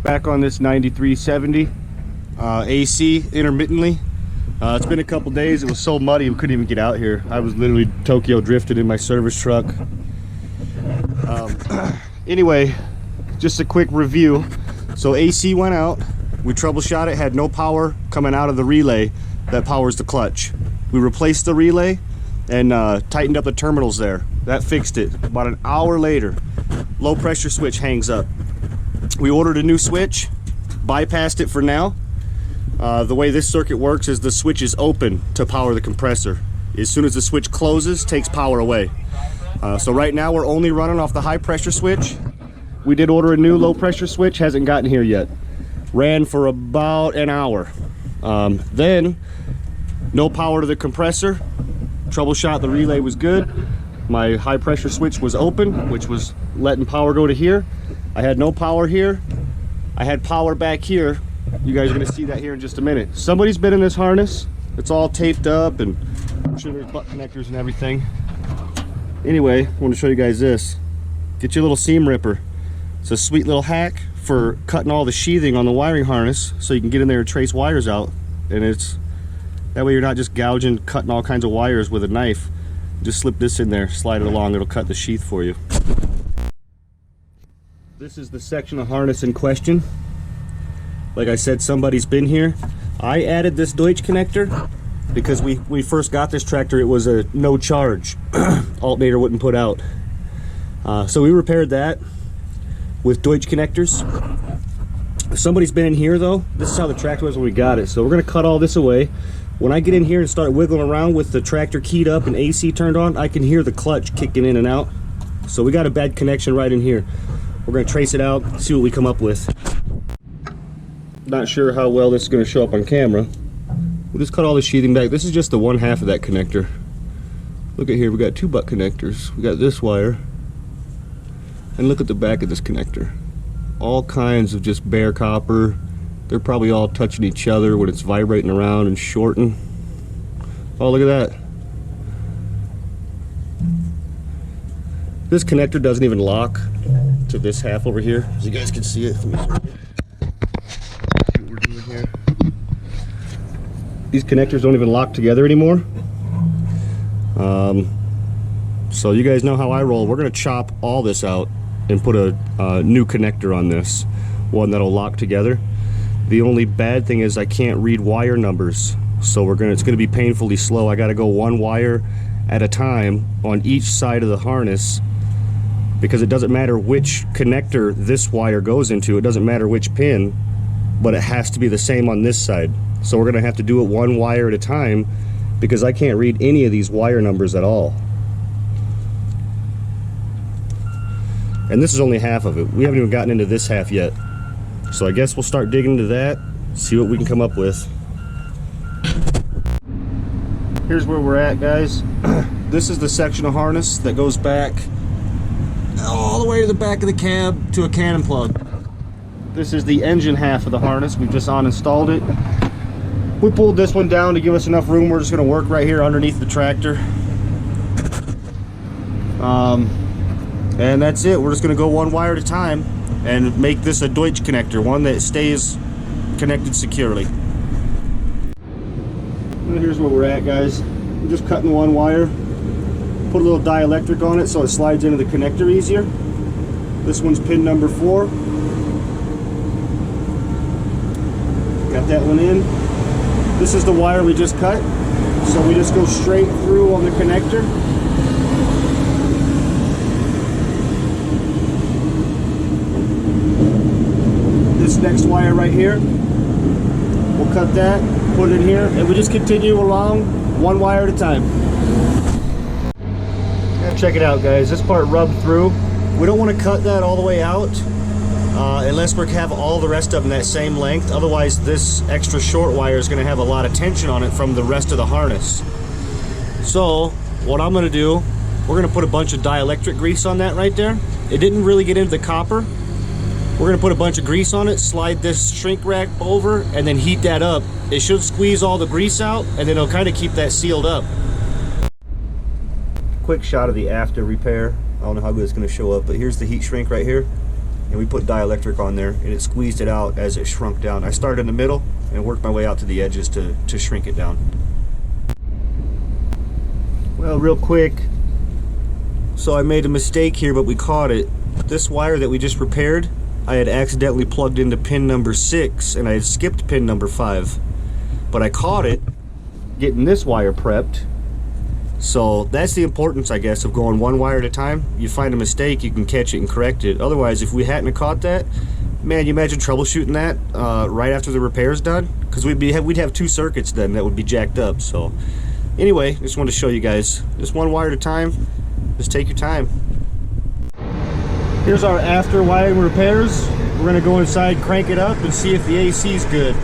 Back on this 9370 AC intermittently. It's been a couple days. It was so muddy we couldn't even get out here. I was literally Tokyo drifted in my service truck. Anyway, just a quick review. So AC went out. We troubleshot it. Had no power coming out of the relay that powers the clutch. We replaced the relay and tightened up the terminals there. That fixed it. About an hour later, low pressure switch hangs up. We ordered a new switch, bypassed it for now. The way this circuit works is the switch is open to power the compressor. As soon as the switch closes, takes power away. So right now we're only running off the high pressure switch. We did order a new low pressure switch, hasn't gotten here yet. Ran for about an hour. Then, no power to the compressor. Troubleshot, the relay was good. My high pressure switch was open, which was letting power go to here. I had no power here. I had power back here. You guys are gonna see that here in just a minute. Somebody's been in this harness. It's all taped up and I'm sure there's butt connectors and everything. Anyway, I want to show you guys this. Get your little seam ripper. It's a sweet little hack for cutting all the sheathing on the wiring harness so you can get in there and trace wires out. And it's that way you're not just gouging, cutting all kinds of wires with a knife. Just slip this in there, slide it along, it'll cut the sheath for you. This is the section of harness in question. Like I said, somebody's been here. I added this Deutsch connector because we first got this tractor, it was a no charge. Alternator wouldn't put out. So we repaired that with Deutsch connectors. Somebody's been in here though. This is how the tractor was when we got it. So we're gonna cut all this away. When I get in here and start wiggling around with the tractor keyed up and AC turned on, I can hear the clutch kicking in and out. So we got a bad connection right in here. We're gonna trace it out, see what we come up with. Not sure how well this is gonna show up on camera. We'll just cut all the sheathing back. This is just the one half of that connector. Look at here, we got two butt connectors. We got this wire. And look at the back of this connector. All kinds of just bare copper. They're probably all touching each other when it's vibrating around and shorting. Oh, look at that. This connector doesn't even lock to this half over here, as you guys can see it. See what we're doing here. These connectors don't even lock together anymore. So you guys know how I roll. We're gonna chop all this out and put a new connector on this, one that'll lock together. The only bad thing is I can't read wire numbers, so it's gonna be painfully slow. I gotta go one wire at a time on each side of the harness, because it doesn't matter which connector this wire goes into, it doesn't matter which pin, but it has to be the same on this side. So we're gonna have to do it one wire at a time because I can't read any of these wire numbers at all. And this is only half of it. We haven't even gotten into this half yet. So I guess we'll start digging into that, see what we can come up with. Here's where we're at, guys. This is the section of harness that goes back all the way to the back of the cab to a cannon plug. This is the engine half of the harness. We've just uninstalled it. We pulled this one down to give us enough room. We're just gonna work right here underneath the tractor. And that's it. We're just gonna go one wire at a time and make this a Deutsch connector, one that stays connected securely. And here's where we're at, guys. We're just cutting one wire. Put a little dielectric on it so it slides into the connector easier. This one's pin number 4. Got that one in. This is the wire we just cut. So we just go straight through on the connector. This next wire right here, we'll cut that, put it in here, and we just continue along one wire at a time. Now check it out, guys. This part rubbed through. We don't want to cut that all the way out unless we have all the rest of them that same length. Otherwise, this extra short wire is going to have a lot of tension on it from the rest of the harness. So what I'm going to do, we're going to put a bunch of dielectric grease on that right there. It didn't really get into the copper. We're gonna put a bunch of grease on it, slide this shrink rack over, and then heat that up. It should squeeze all the grease out, and then it'll kind of keep that sealed up. Quick shot of the after repair. I don't know how good it's gonna show up, but here's the heat shrink right here. and we put dielectric on there, and it squeezed it out as it shrunk down. I started in the middle and worked my way out to the edges to shrink it down. Well, real quick, so I made a mistake here, but we caught it. This wire that we just repaired, I had accidentally plugged into pin number 6, and I had skipped pin number 5. But I caught it getting this wire prepped. So that's the importance, I guess, of going one wire at a time. You find a mistake, you can catch it and correct it. Otherwise, if we hadn't caught that, man, you imagine troubleshooting that right after the repair's done? Because we'd have 2 circuits then that would be jacked up. So anyway, just wanted to show you guys, just one wire at a time. Just take your time. Here's our after wiring repairs. We're gonna go inside, crank it up, and see if the AC is good.